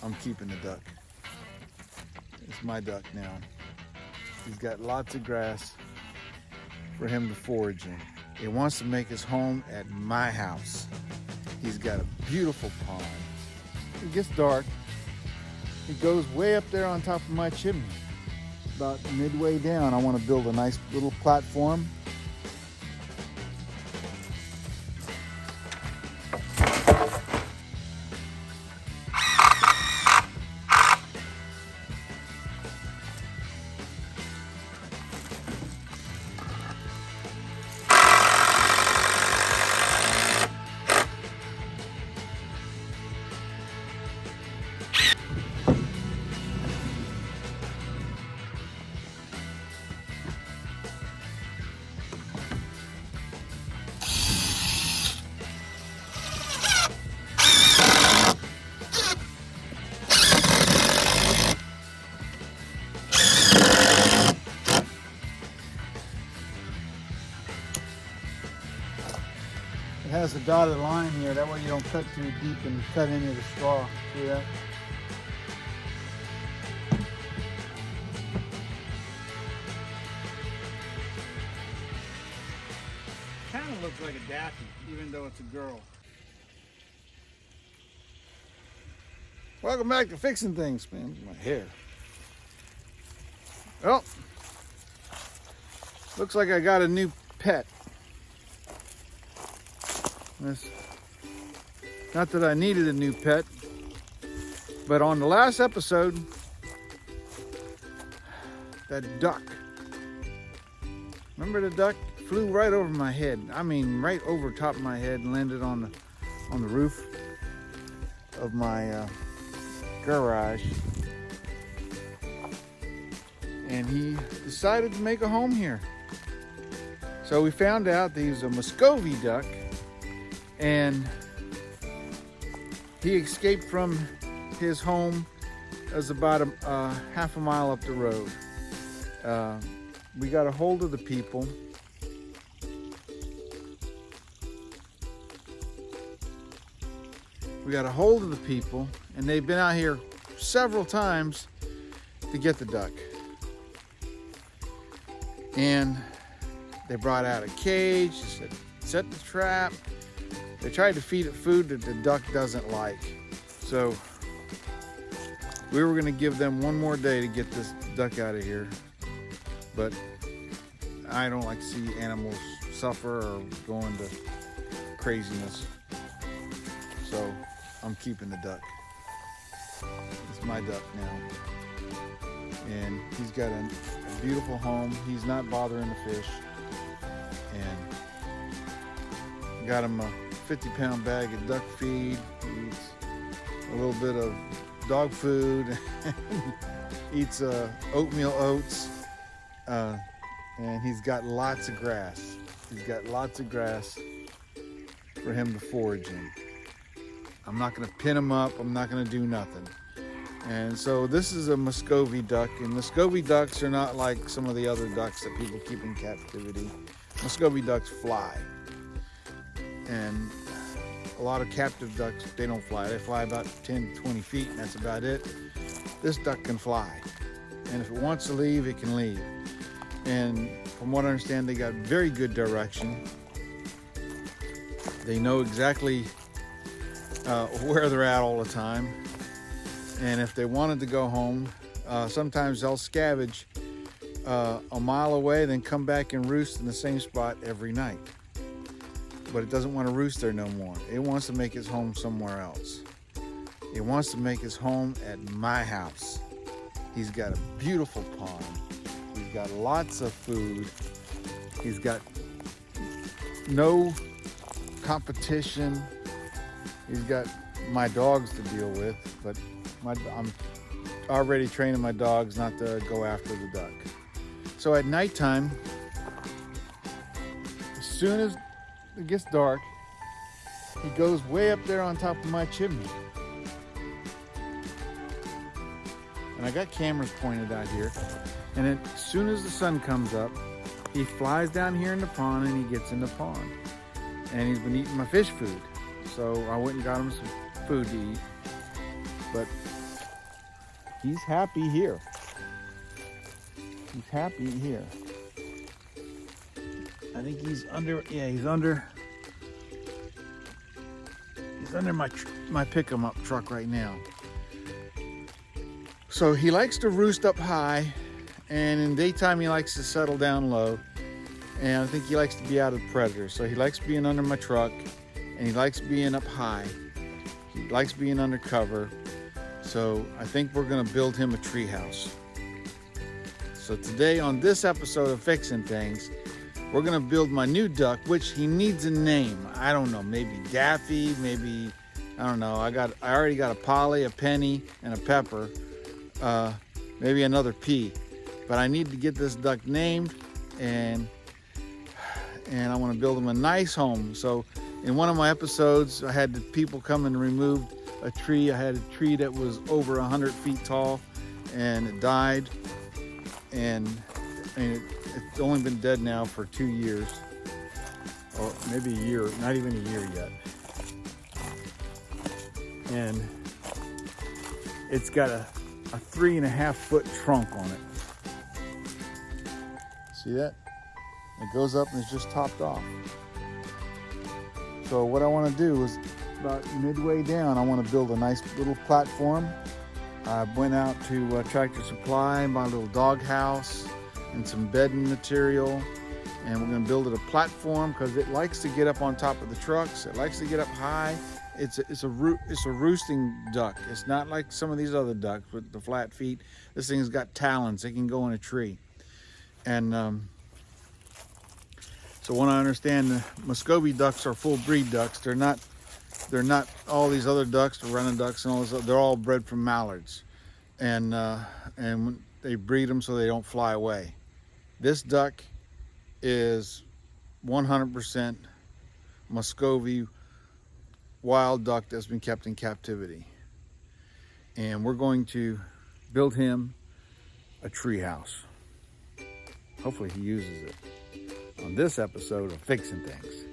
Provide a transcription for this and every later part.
I'm keeping the duck. It's my duck now. He's got lots of grass for him to forage in. He wants to make his home at my house. He's got a beautiful pond. It gets dark. He goes way up there on top of my chimney. About midway down, I want to build a nice little platform. It has a dotted line here, that way you don't cut too deep and cut any of the straw. See that? Kind of looks like a daffy, even though it's a girl. Welcome back to Fixing Things, man. My hair. Well, looks like I got a new pet. Not that I needed a new pet, but on the last episode, that duck, remember the duck flew right over my head. I mean, right over top of my head and landed on the roof of my garage. And he decided to make a home here. So we found out that he's a Muskovy duck, and he escaped from his home. It was about a half a mile up the road. We got a hold of the people. And they've been out here several times to get the duck. And they brought out a cage, they said, set the trap. They tried to feed it food that the duck doesn't like. So we were gonna give them one more day to get this duck out of here. But I don't like to see animals suffer or go into craziness. So I'm keeping the duck. It's my duck now. And he's got a beautiful home. He's not bothering the fish. And got him a 50-pound bag of duck feed. He eats a little bit of dog food. Eats oatmeal oats. And he's got lots of grass. He's got lots of grass for him to forage in. I'm not going to pin him up. I'm not going to do nothing. And so this is a Muskovy duck, and Muskovy ducks are not like some of the other ducks that people keep in captivity. Muskovy ducks fly. And a lot of captive ducks, they don't fly. They fly about 10 to 20 feet, and that's about it. This duck can fly. And if it wants to leave, it can leave. And from what I understand, they got very good direction. They know exactly where they're at all the time. And if they wanted to go home, sometimes they'll scavenge a mile away, then come back and roost in the same spot every night. But it doesn't want to roost there no more. It wants to make its home somewhere else. It wants to make his home at my house. He's got a beautiful pond. He's got lots of food. He's got no competition. He's got my dogs to deal with, but I'm already training my dogs not to go after the duck. So at nighttime, as soon as it gets dark, he goes way up there on top of my chimney. And I got cameras pointed out here. And then as soon as the sun comes up, he flies down here in the pond and he gets in the pond. And he's been eating my fish food. So I went and got him some food to eat. But he's happy here. He's happy here. I think he's under, yeah, he's under my pick him up truck right now. So he likes to roost up high, and in daytime he likes to settle down low. And I think he likes to be out of predators. So he likes being under my truck, and he likes being up high. He likes being under cover. So I think we're gonna build him a tree house. So today on this episode of Fixing Things, we're gonna build my new duck, which he needs a name. I don't know, maybe Daffy, maybe, I don't know. I already got a Polly, a Penny, and a Pepper. Maybe another P. But I need to get this duck named, and I want to build him a nice home. So in one of my episodes, I had the people come and remove a tree. I had a tree that was over 100 feet tall, and it died. And it's only been dead now for 2 years, or maybe a year, not even a year yet. And it's got a 3.5 foot trunk on it. See that? It goes up and it's just topped off. So what I want to do is, about midway down, I want to build a nice little platform. I went out to Tractor Supply, bought a little dog house and some bedding material, and we're going to build it a platform because it likes to get up on top of the trucks. It likes to get up high. It's a roosting duck. It's not like some of these other ducks with the flat feet. This thing's got talons. It can go in a tree. And so when I understand, the Muskovy ducks are full breed ducks. They're not all these other ducks, the running ducks and all this. They're all bred from mallards, and they breed them so they don't fly away. This duck is 100% Muskovy wild duck that's been kept in captivity, and we're going to build him a tree house. Hopefully he uses it on this episode of Fixing Things.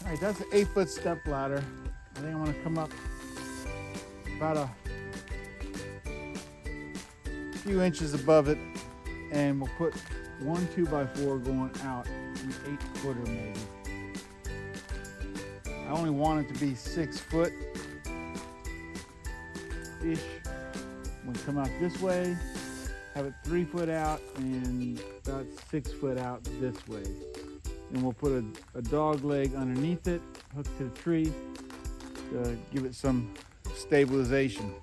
All right, that's an 8-foot step ladder. I think I'm gonna come up about a few inches above it, and we'll put one 2x4 going out, an 8-footer maybe. I only want it to be 6 foot ish. We'll come out this way, have it 3 foot out, and about 6 foot out this way. And we'll put a dog leg underneath it, hooked to the tree, to give it some stabilization.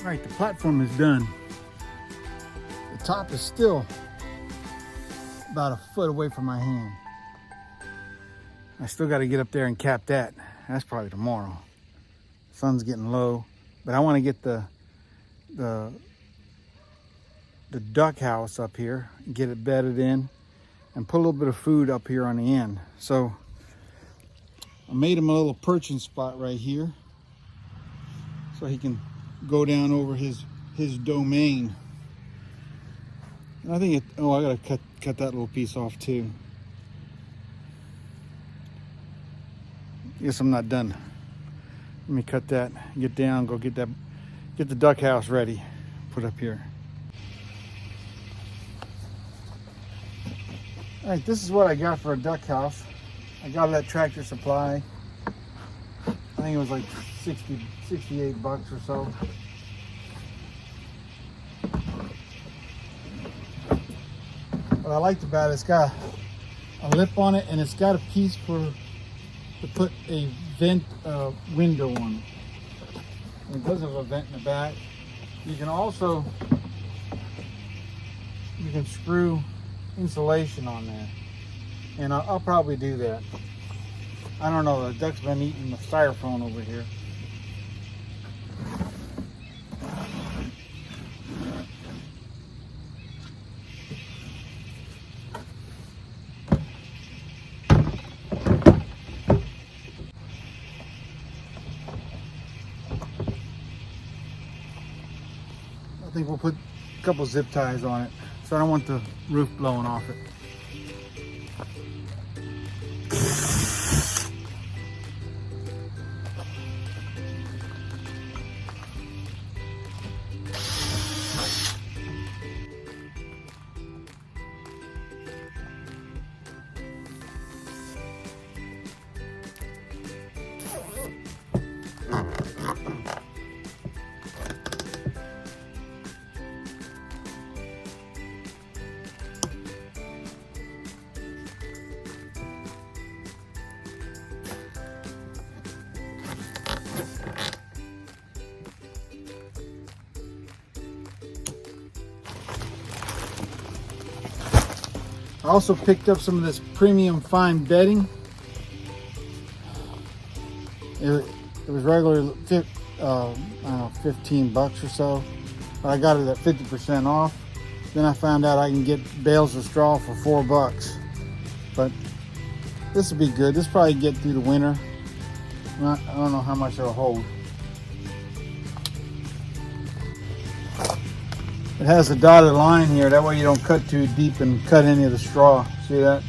right, the platform is done. The top is still about a foot away from my hand. I still got to get up there and cap that. That's probably tomorrow. Sun's getting low, but I want to get the duck house up here, get it bedded in, and put a little bit of food up here on the end. So I made him a little perching spot right here, so he can go down over his domain. And I think I gotta cut that little piece off too. Guess I'm not done. Let me cut that, get down, go get the duck house ready, put up here. All right, this is what I got for a duck house. I got it at Tractor Supply. I think it was like 68 bucks or so. What I liked about it, it's got a lip on it, and it's got a piece to put a vent window on it. And it does have a vent in the back. You can also screw insulation on there, and I'll probably do that. I don't know, the duck's been eating the styrofoam over here. I think we'll put a couple zip ties on it, so I don't want the roof blowing off it. I also picked up some of this premium fine bedding. It was regularly I don't know, 15 bucks or so, but I got it at 50% off. Then I found out I can get bales of straw for 4 bucks. But this will be good. This will probably get through the winter. I don't know how much it'll hold. It has a dotted line here, that way you don't cut too deep and cut any of the straw. See that?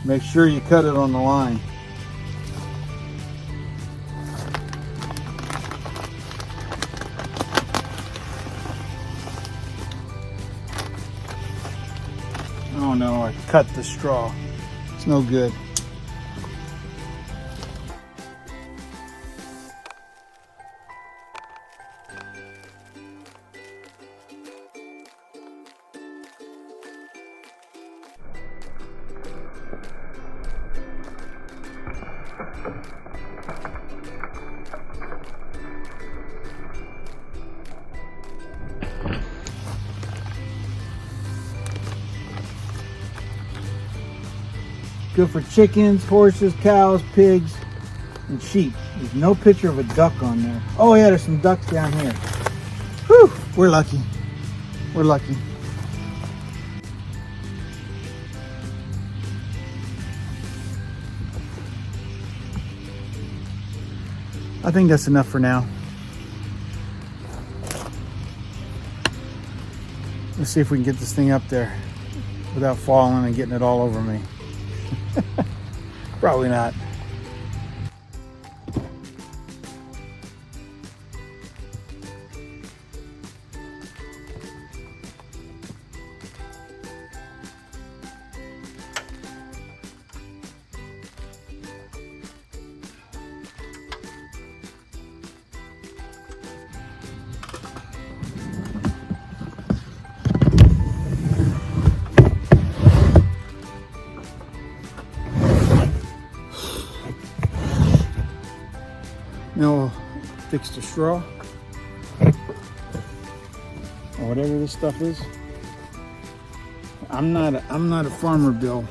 Make sure you cut it on the line. Oh no, I cut the straw. It's no good. Good for chickens, horses, cows, pigs, and sheep. There's no picture of a duck on there. Oh yeah, there's some ducks down here. Whew, we're lucky. We're lucky. I think that's enough for now. Let's see if we can get this thing up there without falling and getting it all over me. Probably not. Now we'll fix the straw. or whatever this stuff is. I'm not a farmer, Bill,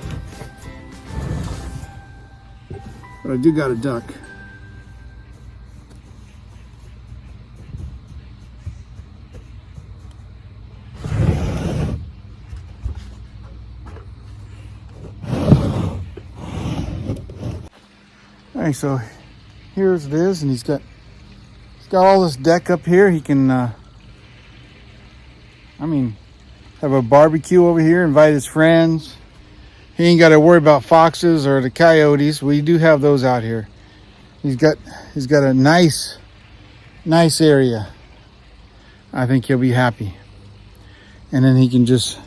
but I do got a duck. All right, so here's it is, and he's got all this deck up here. He can, have a barbecue over here, invite his friends. He ain't got to worry about foxes or the coyotes. We do have those out here. He's got a nice area. I think he'll be happy. And then he can just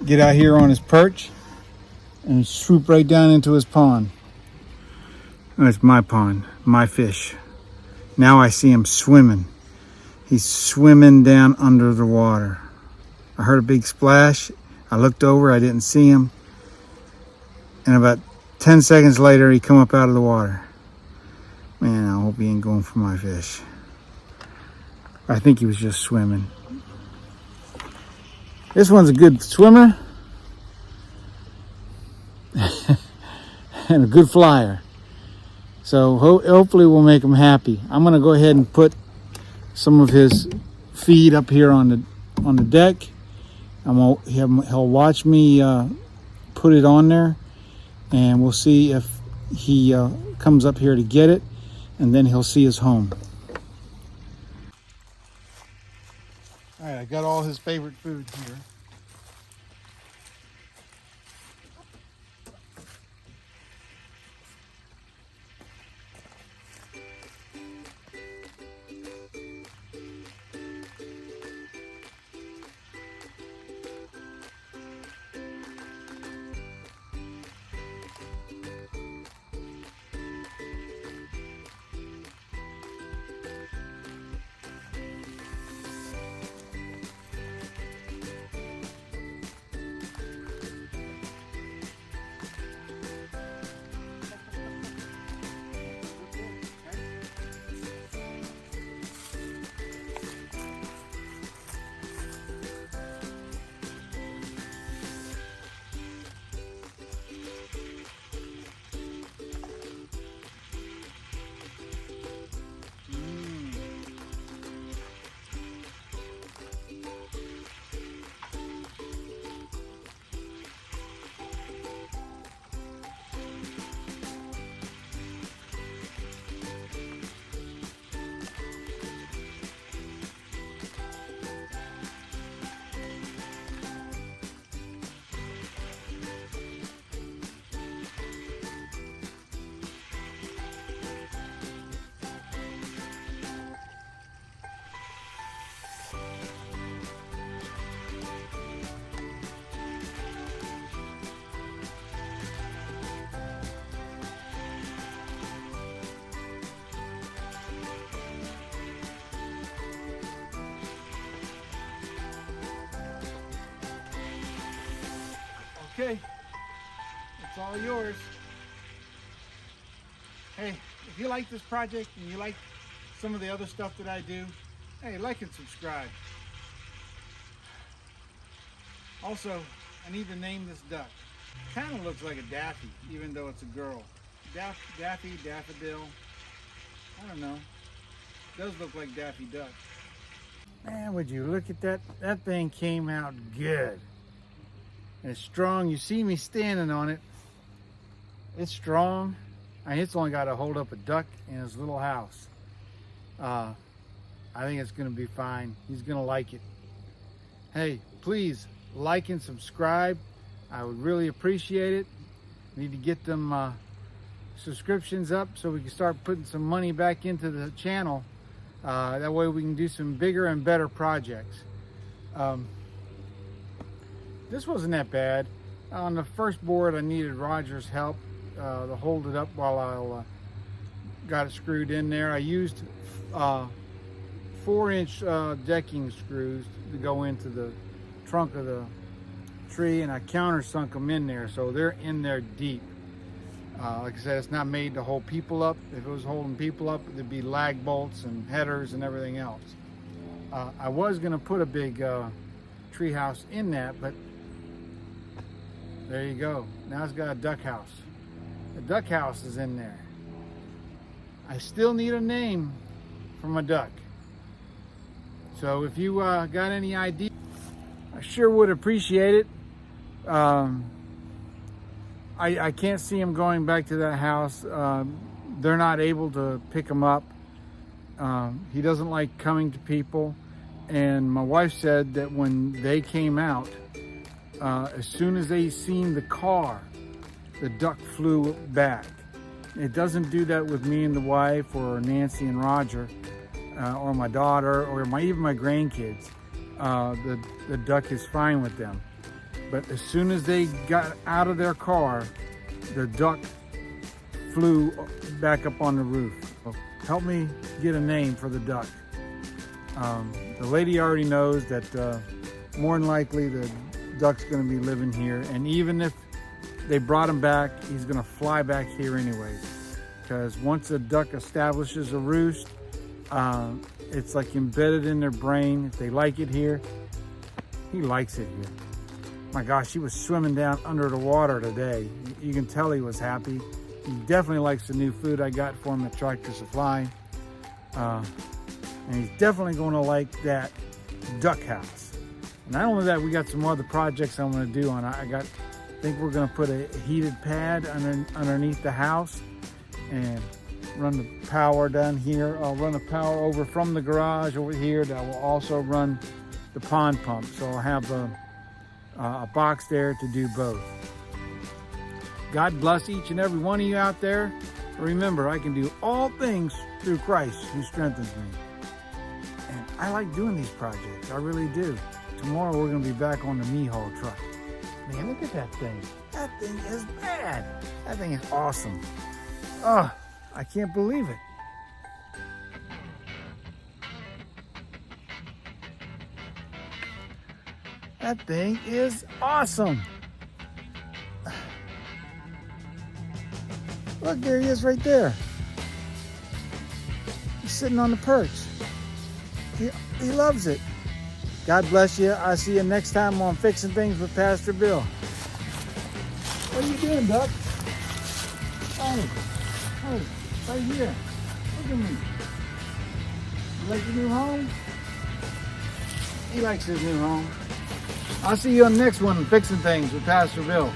get out here on his perch and swoop right down into his pond. That's my pond, my fish. Now I see him swimming. He's swimming down under the water. I heard a big splash. I looked over, I didn't see him. And about 10 seconds later, he come up out of the water. Man, I hope he ain't going for my fish. I think he was just swimming. This one's a good swimmer. And a good flyer. So hopefully we'll make him happy. I'm gonna go ahead and put some of his feed up here on the deck. He'll watch me put it on there, and we'll see if he comes up here to get it, and then he'll see his home. All right, I got all his favorite food here. Okay, it's all yours. Hey, if you like this project and you like some of the other stuff that I do, hey, like and subscribe. Also, I need to name this duck. Kind of looks like a daffy, even though it's a girl. Daffy, daffodil, I don't know. Does look like Daffy Duck. Man, would you look at that? That thing came out good. It's strong. You see me standing on it. It's strong. It's only got to hold up a duck in his little house. I think it's going to be fine. He's going to like it. Hey, please like and subscribe. I would really appreciate it. Need to get them subscriptions up so we can start putting some money back into the channel. That way we can do some bigger and better projects. This wasn't that bad. On the first board, I needed Roger's help to hold it up while I got it screwed in there. I used 4-inch decking screws to go into the trunk of the tree, and I countersunk them in there, so they're in there deep. Like I said, it's not made to hold people up. If it was holding people up, there'd be lag bolts and headers and everything else. I was gonna put a big tree house in that, but there you go. Now it's got a duck house. The duck house is in there. I still need a name for my duck. So if you got any idea, I sure would appreciate it. I can't see him going back to that house. They're not able to pick him up. He doesn't like coming to people. And my wife said that when they came out, as soon as they seen the car, the duck flew back. It doesn't do that with me and the wife, or Nancy and Roger, or my daughter, or even my grandkids. The duck is fine with them. But as soon as they got out of their car, the duck flew back up on the roof. So help me get a name for the duck. The lady already knows that more than likely the duck's gonna be living here, and even if they brought him back, he's gonna fly back here anyway. Because once a duck establishes a roost, it's like embedded in their brain. If they like it here, he likes it here. My gosh, he was swimming down under the water today. You can tell he was happy. He definitely likes the new food I got for him at Tractor Supply. And he's definitely going to like that duck house. And not only that, we got some other projects I'm going to do on it. I think we're going to put a heated pad underneath the house and run the power down here. I'll run the power over from the garage over here that will also run the pond pump. So I'll have a box there to do both. God bless each and every one of you out there. Remember, I can do all things through Christ who strengthens me. And I like doing these projects. I really do. Tomorrow we're going to be back on the me-haul truck. Man, look at that thing. That thing is bad. That thing is awesome. Oh, I can't believe it. That thing is awesome. Look, there he is right there. He's sitting on the perch. He loves it. God bless you. I'll see you next time on Fixing Things with Pastor Bill. What are you doing, Duck? Hey, right here. Look at me. You like your new home? He likes his new home. I'll see you on the next one, Fixing Things with Pastor Bill.